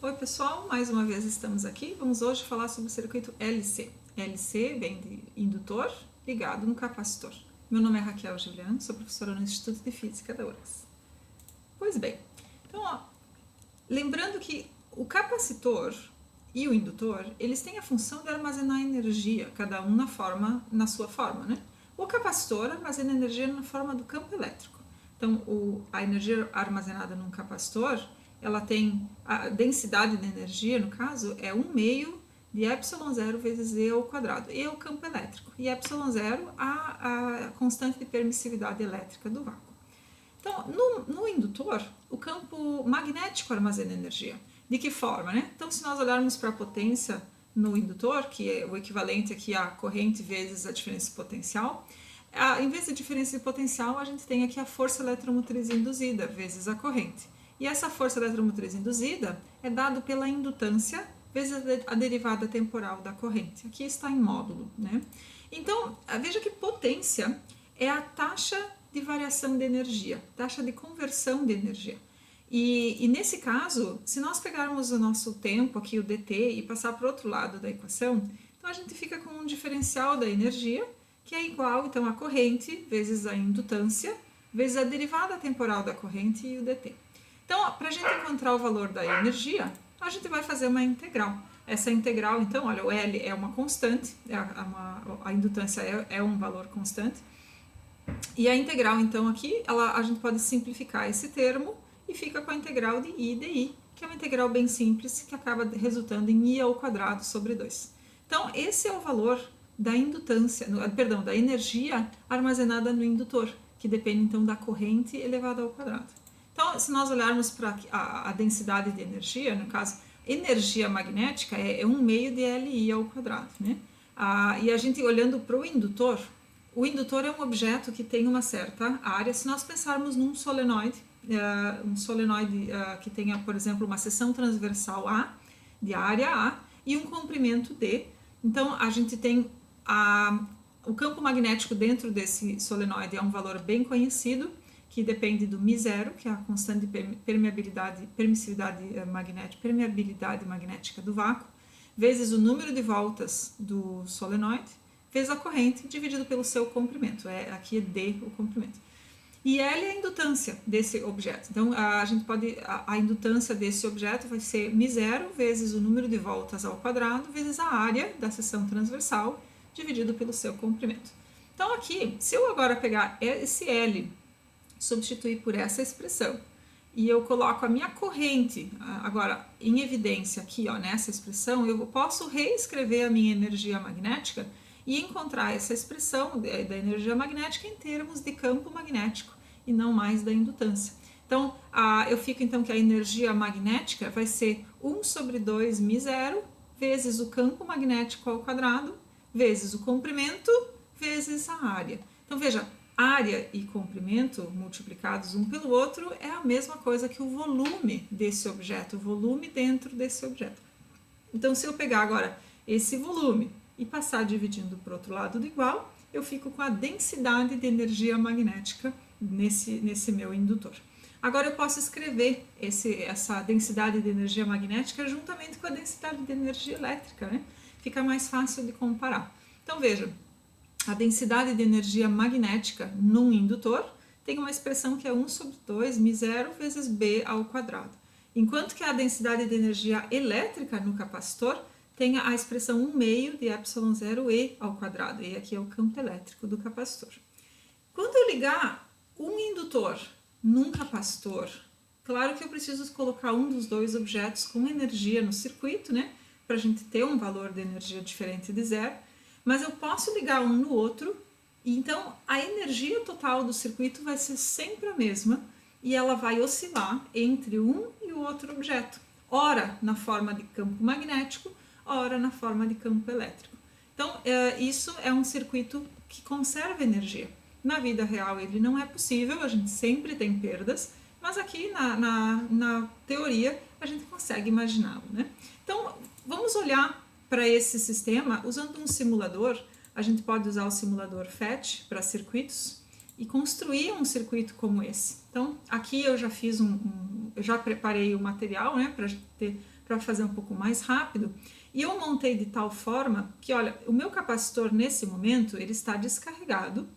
Oi pessoal, mais uma vez estamos aqui. Vamos hoje falar sobre o circuito LC. LC vem de indutor ligado no capacitor. Meu nome é Raquel Juliano, sou professora no Instituto de Física da URGS. Pois bem, então lembrando que o capacitor e o indutor, eles têm a função de armazenar energia, cada um na sua forma, né? O capacitor armazena energia na forma do campo elétrico. Então, a energia armazenada num capacitor, ela tem a densidade de energia, no caso, é 1 meio de ε0 vezes E ao quadrado. E é o campo elétrico. E ε0 a constante de permissividade elétrica do vácuo. Então, no indutor, o campo magnético armazena energia. De que forma, né? Então, se nós olharmos para a potência no indutor, que é o equivalente aqui à corrente vezes a diferença potencial, em vez de diferença de potencial, a gente tem aqui a força eletromotriz induzida vezes a corrente. E essa força eletromotriz induzida é dada pela indutância vezes a derivada temporal da corrente. Aqui está em módulo, né? Então, veja que potência é a taxa de variação de energia, taxa de conversão de energia. E nesse caso, se nós pegarmos o nosso tempo aqui, o dt, e passar para o outro lado da equação, então a gente fica com um diferencial da energia, que é igual, então, a corrente vezes a indutância, vezes a derivada temporal da corrente e o dt. Então, para a gente encontrar o valor da energia, a gente vai fazer uma integral. Essa integral, então, olha, o L é uma constante, a indutância é um valor constante, e a integral, então, aqui, a gente pode simplificar esse termo e fica com a integral de I dI, que é uma integral bem simples, que acaba resultando em I ao quadrado sobre 2. Então, esse é o valor da indutância, da energia armazenada no indutor, que depende, então, da corrente elevada ao quadrado. Então, se nós olharmos para a densidade de energia, no caso, energia magnética é 1 meio de LI ao quadrado, né? E a gente olhando para o indutor é um objeto que tem uma certa área. Se nós pensarmos num solenoide, que tenha, por exemplo, uma seção transversal A, de área A, e um comprimento D, então a gente tem o campo magnético dentro desse solenoide é um valor bem conhecido, que depende do μ0, que é a constante de permeabilidade magnética do vácuo, vezes o número de voltas do solenoide, vezes a corrente, dividido pelo seu comprimento. Aqui é D o comprimento. E L é a indutância desse objeto. Então, a indutância desse objeto vai ser μ0 vezes o número de voltas ao quadrado, vezes a área da seção transversal, dividido pelo seu comprimento. Então, aqui, se eu agora pegar esse L, substituir por essa expressão, e eu coloco a minha corrente agora em evidência aqui, ó, nessa expressão, eu posso reescrever a minha energia magnética e encontrar essa expressão da energia magnética em termos de campo magnético e não mais da indutância. Então, eu fico então que a energia magnética vai ser 1 sobre 2 μ0 vezes o campo magnético ao quadrado, vezes o comprimento, vezes a área. Então, veja, área e comprimento multiplicados um pelo outro é a mesma coisa que o volume desse objeto, o volume dentro desse objeto. Então, se eu pegar agora esse volume e passar dividindo para o outro lado do igual, eu fico com a densidade de energia magnética nesse meu indutor. Agora eu posso escrever essa densidade de energia magnética juntamente com a densidade de energia elétrica, né? Fica mais fácil de comparar. Então veja, a densidade de energia magnética num indutor tem uma expressão que é 1 sobre 2 μ0 vezes B ao quadrado. Enquanto que a densidade de energia elétrica no capacitor tem a expressão 1 meio de ε0E ao quadrado. E aqui é o campo elétrico do capacitor. Quando eu ligar um indutor num capacitor, claro que eu preciso colocar um dos dois objetos com energia no circuito, né? Para a gente ter um valor de energia diferente de zero. Mas eu posso ligar um no outro, e então a energia total do circuito vai ser sempre a mesma, e ela vai oscilar entre um e o outro objeto, ora na forma de campo magnético, ora na forma de campo elétrico. Então, isso é um circuito que conserva energia. Na vida real ele não é possível, a gente sempre tem perdas, mas aqui na teoria a gente consegue imaginá-lo, né? Então, vamos olhar para esse sistema usando um simulador. A gente pode usar o simulador FET para circuitos e construir um circuito como esse. Então, aqui eu já fiz eu já preparei o material, né, para para fazer um pouco mais rápido. E eu montei de tal forma que, olha, o meu capacitor nesse momento ele está descarregado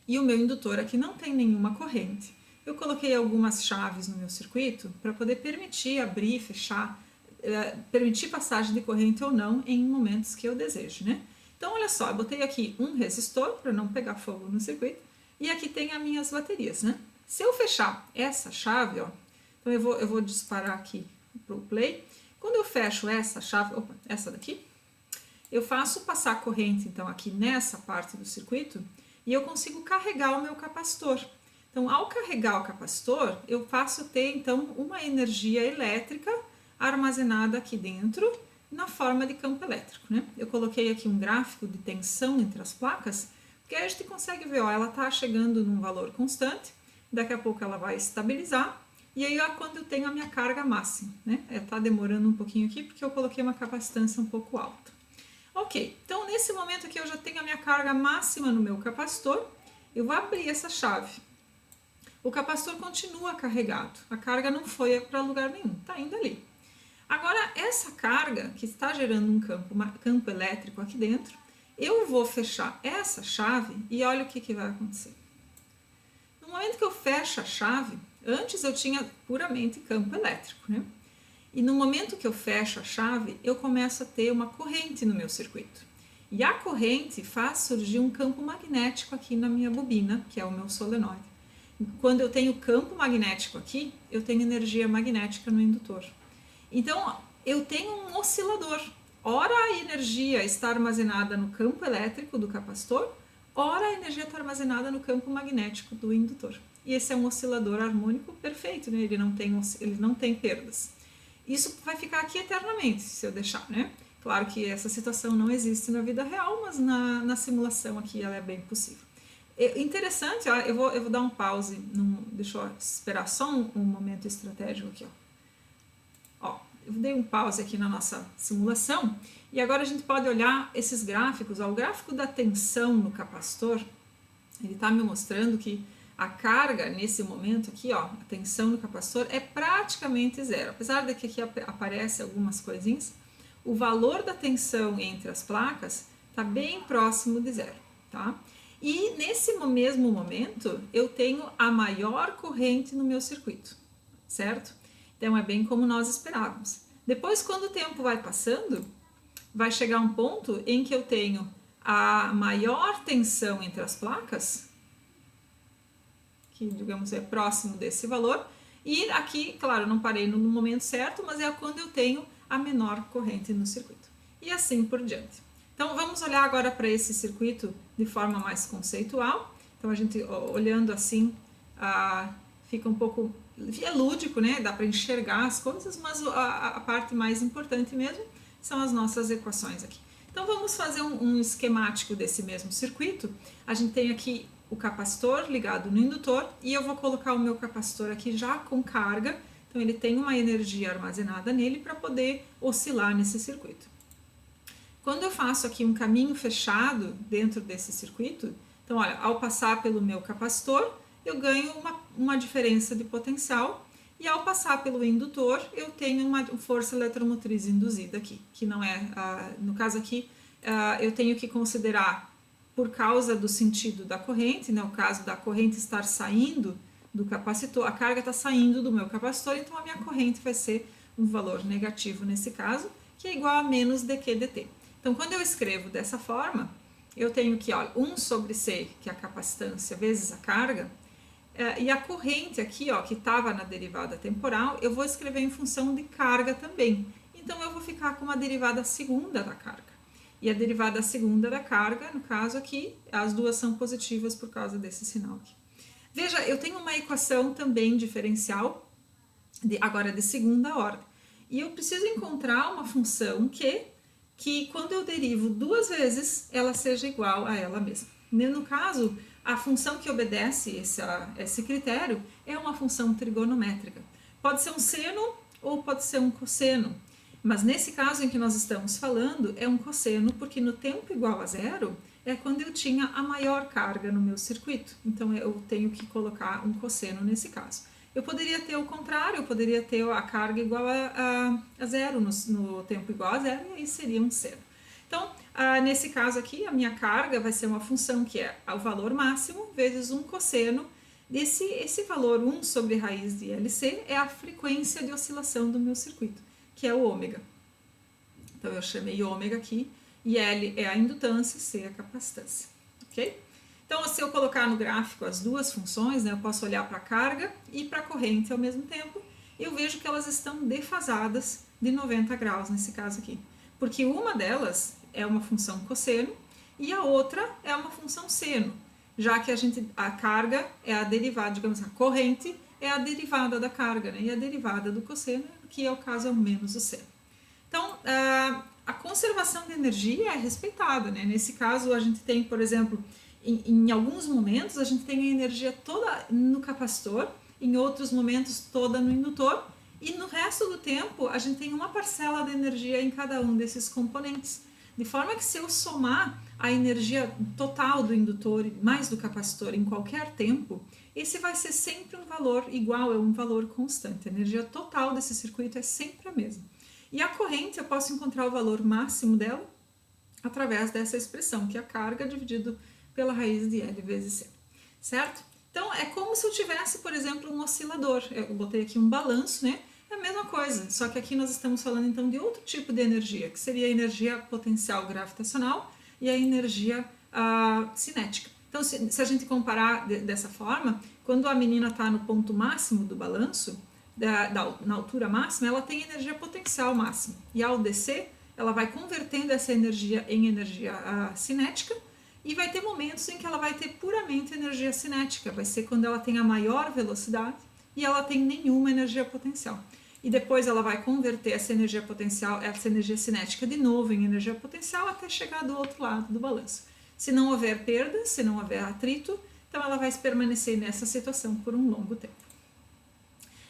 e o meu indutor aqui não tem nenhuma corrente. Eu coloquei algumas chaves no meu circuito para poder permitir abrir, fechar, permitir passagem de corrente ou não em momentos que eu desejo, né? Então, olha só, eu botei aqui um resistor para não pegar fogo no circuito e aqui tem as minhas baterias, né? Se eu fechar essa chave, ó, então eu vou disparar aqui para o play. Quando eu fecho essa chave, opa, essa daqui, eu faço passar a corrente, então, aqui nessa parte do circuito e eu consigo carregar o meu capacitor. Então, ao carregar o capacitor, eu faço ter, então, uma energia elétrica armazenada aqui dentro na forma de campo elétrico, né? Eu coloquei aqui um gráfico de tensão entre as placas, porque aí a gente consegue ver, ó, ela está chegando num valor constante, daqui a pouco ela vai estabilizar, e aí ó, quando eu tenho a minha carga máxima, né? Está demorando um pouquinho aqui, porque eu coloquei uma capacitância um pouco alta. Ok, então nesse momento aqui eu já tenho a minha carga máxima no meu capacitor, eu vou abrir essa chave. O capacitor continua carregado, a carga não foi para lugar nenhum, está indo ali. Agora, essa carga que está gerando um campo elétrico aqui dentro, eu vou fechar essa chave e olha o que vai acontecer. No momento que eu fecho a chave, antes eu tinha puramente campo elétrico, né? E no momento que eu fecho a chave, eu começo a ter uma corrente no meu circuito. E a corrente faz surgir um campo magnético aqui na minha bobina, que é o meu solenoide. Quando eu tenho campo magnético aqui, eu tenho energia magnética no indutor. Então, eu tenho um oscilador. Ora a energia está armazenada no campo elétrico do capacitor, ora a energia está armazenada no campo magnético do indutor. E esse é um oscilador harmônico perfeito, né? Ele não tem perdas. Isso vai ficar aqui eternamente, se eu deixar, né? Claro que essa situação não existe na vida real, mas na simulação aqui ela é bem possível. Interessante, ó, eu vou dar um pause, deixa eu esperar só um momento estratégico aqui, ó. Eu dei um pause aqui na nossa simulação e agora a gente pode olhar esses gráficos. O gráfico da tensão no capacitor, ele está me mostrando que a carga nesse momento aqui, ó, a tensão no capacitor é praticamente zero. Apesar de que aqui aparecem algumas coisinhas, o valor da tensão entre as placas está bem próximo de zero, tá? E nesse mesmo momento eu tenho a maior corrente no meu circuito, certo? Então, é bem como nós esperávamos. Depois, quando o tempo vai passando, vai chegar um ponto em que eu tenho a maior tensão entre as placas, que, digamos, é próximo desse valor, e aqui, claro, não parei no momento certo, mas é quando eu tenho a menor corrente no circuito. E assim por diante. Então, vamos olhar agora para esse circuito de forma mais conceitual. Então, a gente, olhando assim, fica um pouco... É lúdico, né? Dá para enxergar as coisas, mas a parte mais importante mesmo são as nossas equações aqui. Então vamos fazer um esquemático desse mesmo circuito. A gente tem aqui o capacitor ligado no indutor e eu vou colocar o meu capacitor aqui já com carga. Então ele tem uma energia armazenada nele para poder oscilar nesse circuito. Quando eu faço aqui um caminho fechado dentro desse circuito, então olha, ao passar pelo meu capacitor, eu ganho uma diferença de potencial e ao passar pelo indutor eu tenho uma força eletromotriz induzida aqui, que não é, no caso aqui, eu tenho que considerar por causa do sentido da corrente, né, o caso da corrente estar saindo do capacitor, a carga está saindo do meu capacitor, então a minha corrente vai ser um valor negativo nesse caso, que é igual a menos dQ dt. Então quando eu escrevo dessa forma, eu tenho que, olha, 1 sobre C, que é a capacitância, vezes a carga, e a corrente aqui, ó, que estava na derivada temporal, eu vou escrever em função de carga também. Então, eu vou ficar com uma derivada segunda da carga. E a derivada segunda da carga, no caso aqui, as duas são positivas por causa desse sinal aqui. Veja, eu tenho uma equação também diferencial, agora de segunda ordem. E eu preciso encontrar uma função que quando eu derivo duas vezes, ela seja igual a ela mesma. No caso, a função que obedece esse critério é uma função trigonométrica. Pode ser um seno ou pode ser um cosseno, mas nesse caso em que nós estamos falando é um cosseno porque no tempo igual a zero é quando eu tinha a maior carga no meu circuito. Então eu tenho que colocar um cosseno nesse caso. Eu poderia ter o contrário, eu poderia ter a carga igual a zero, no tempo igual a zero, e aí seria um seno. Então, nesse caso aqui, a minha carga vai ser uma função que é o valor máximo vezes um cosseno. Esse valor 1 sobre raiz de LC é a frequência de oscilação do meu circuito, que é o ômega. Então, eu chamei ômega aqui, e L é a indutância, C é a capacitância, ok? Então, se eu colocar no gráfico as duas funções, né, eu posso olhar para a carga e para a corrente ao mesmo tempo, e eu vejo que elas estão defasadas de 90 graus nesse caso aqui, porque uma delas é uma função cosseno e a outra é uma função seno, já que a carga é a derivada, digamos, a corrente é a derivada da carga, né, e a derivada do cosseno, que é o caso é o menos o seno. Então, a conservação de energia é respeitada, né? Nesse caso, a gente tem, por exemplo, em alguns momentos a gente tem a energia toda no capacitor, em outros momentos toda no indutor, e no resto do tempo a gente tem uma parcela de energia em cada um desses componentes. De forma que se eu somar a energia total do indutor mais do capacitor em qualquer tempo, esse vai ser sempre um valor igual, é um valor constante. A energia total desse circuito é sempre a mesma. E a corrente eu posso encontrar o valor máximo dela através dessa expressão, que é a carga dividido pela raiz de L vezes C, certo? Então, é como se eu tivesse, por exemplo, um oscilador. Eu botei aqui um balanço, né? É a mesma coisa, só que aqui nós estamos falando então de outro tipo de energia, que seria a energia potencial gravitacional e a energia cinética. Então, se a gente comparar dessa forma, quando a menina está no ponto máximo do balanço, na altura máxima, ela tem energia potencial máxima. E ao descer, ela vai convertendo essa energia em energia cinética, e vai ter momentos em que ela vai ter puramente energia cinética. Vai ser quando ela tem a maior velocidade e ela tem nenhuma energia potencial. E depois ela vai converter essa energia potencial, essa energia cinética de novo em energia potencial até chegar do outro lado do balanço. Se não houver perda, se não houver atrito, então ela vai permanecer nessa situação por um longo tempo.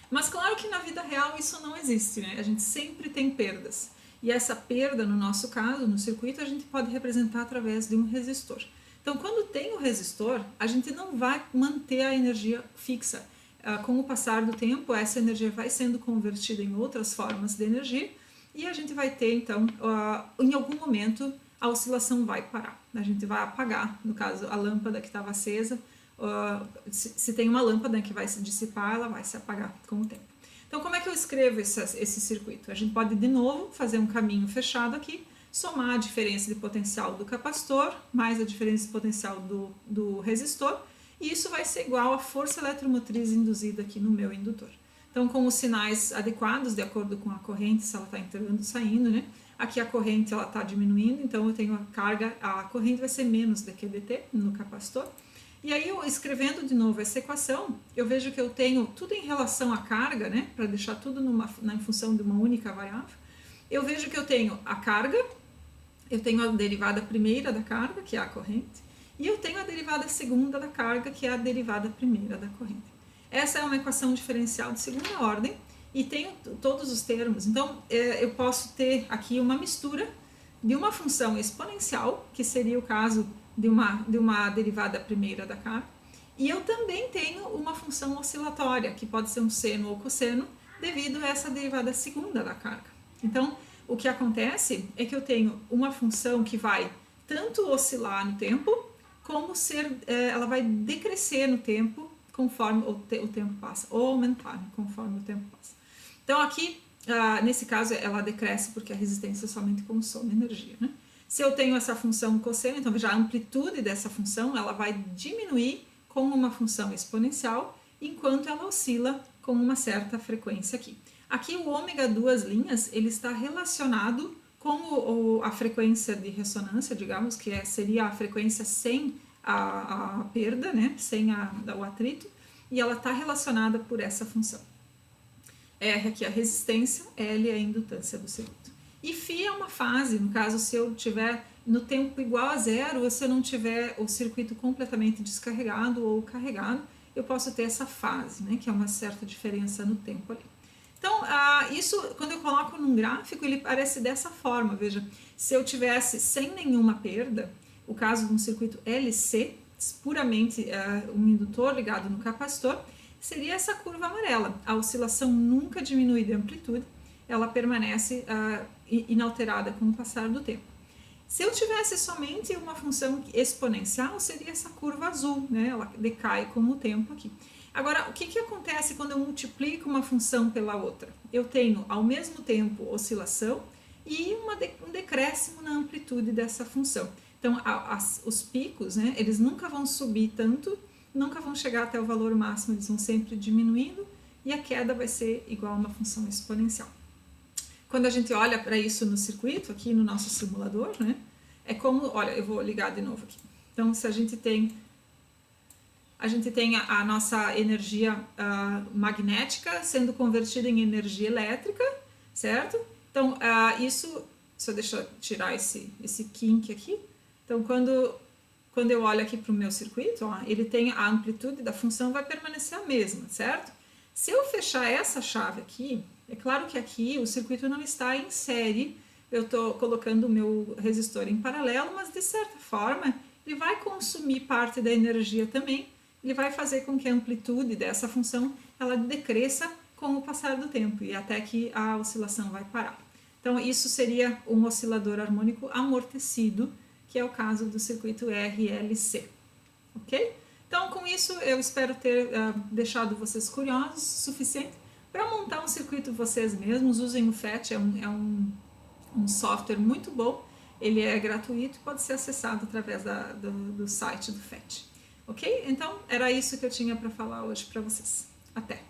Mas claro que na vida real isso não existe, né? A gente sempre tem perdas. E essa perda, no nosso caso, no circuito, a gente pode representar através de um resistor. Então, quando tem o resistor, a gente não vai manter a energia fixa. Com o passar do tempo, essa energia vai sendo convertida em outras formas de energia e a gente vai ter, então, em algum momento, a oscilação vai parar. A gente vai apagar, no caso, a lâmpada que estava acesa. Se tem uma lâmpada que vai se dissipar, ela vai se apagar com o tempo. Então, como é que eu escrevo esse circuito? A gente pode, de novo, fazer um caminho fechado aqui, somar a diferença de potencial do capacitor, mais a diferença de potencial do resistor, e isso vai ser igual à força eletromotriz induzida aqui no meu indutor. Então, com os sinais adequados, de acordo com a corrente, se ela está entrando, saindo, né? Aqui a corrente está diminuindo, então eu tenho a corrente vai ser menos do que dt no capacitor. E aí, eu escrevendo de novo essa equação, eu vejo que eu tenho tudo em relação à carga, né? Para deixar tudo em função de uma única variável. Eu vejo que eu tenho a carga, eu tenho a derivada primeira da carga, que é a corrente, e eu tenho a derivada segunda da carga, que é a derivada primeira da corrente. Essa é uma equação diferencial de segunda ordem e tenho todos os termos. Então, eu posso ter aqui uma mistura de uma função exponencial, que seria o caso de uma derivada primeira da carga, e eu também tenho uma função oscilatória, que pode ser um seno ou cosseno, devido a essa derivada segunda da carga. Então, o que acontece é que eu tenho uma função que vai tanto oscilar no tempo, como ela vai decrescer no tempo conforme o tempo passa, ou aumentar conforme o tempo passa. Então, aqui, nesse caso, ela decresce porque a resistência somente consome energia, né? Se eu tenho essa função cosseno, então veja, a amplitude dessa função ela vai diminuir com uma função exponencial, enquanto ela oscila com uma certa frequência aqui. Aqui o ômega duas linhas ele está relacionado com a frequência de ressonância, digamos, que seria a frequência sem a perda, né, sem o atrito, e ela está relacionada por essa função. R aqui é a resistência, L é a indutância do circuito. E φ é uma fase, no caso, se eu tiver no tempo igual a zero, ou se eu não tiver o circuito completamente descarregado ou carregado, eu posso ter essa fase, né, que é uma certa diferença no tempo ali. Então, isso, quando eu coloco num gráfico, ele parece dessa forma, veja, se eu tivesse sem nenhuma perda, o caso de um circuito LC, puramente um indutor ligado no capacitor, seria essa curva amarela. A oscilação nunca diminui de amplitude, ela permanece inalterada com o passar do tempo. Se eu tivesse somente uma função exponencial, seria essa curva azul, né? Ela decai com o tempo aqui. Agora, o que acontece quando eu multiplico uma função pela outra? Eu tenho, ao mesmo tempo, oscilação e um decréscimo na amplitude dessa função. Então, os picos, né, eles nunca vão subir tanto, nunca vão chegar até o valor máximo, eles vão sempre diminuindo, e a queda vai ser igual a uma função exponencial. Quando a gente olha para isso no circuito, aqui no nosso simulador, né, é como, olha, eu vou ligar de novo aqui. Então, se a gente tem a nossa energia magnética sendo convertida em energia elétrica, certo? Então, isso, só deixa eu tirar esse kink aqui. Então, quando eu olho aqui para o meu circuito, ó, ele tem a amplitude da função vai permanecer a mesma, certo? Se eu fechar essa chave aqui, é claro que aqui o circuito não está em série, eu estou colocando o meu resistor em paralelo, mas de certa forma ele vai consumir parte da energia também, ele vai fazer com que a amplitude dessa função ela decresça com o passar do tempo e até que a oscilação vai parar. Então isso seria um oscilador harmônico amortecido, que é o caso do circuito RLC, ok? Então, com isso, eu espero ter deixado vocês curiosos o suficiente para montar um circuito vocês mesmos. Usem o FET, é um software muito bom, ele é gratuito e pode ser acessado através do site do FET, ok? Então, era isso que eu tinha para falar hoje para vocês. Até!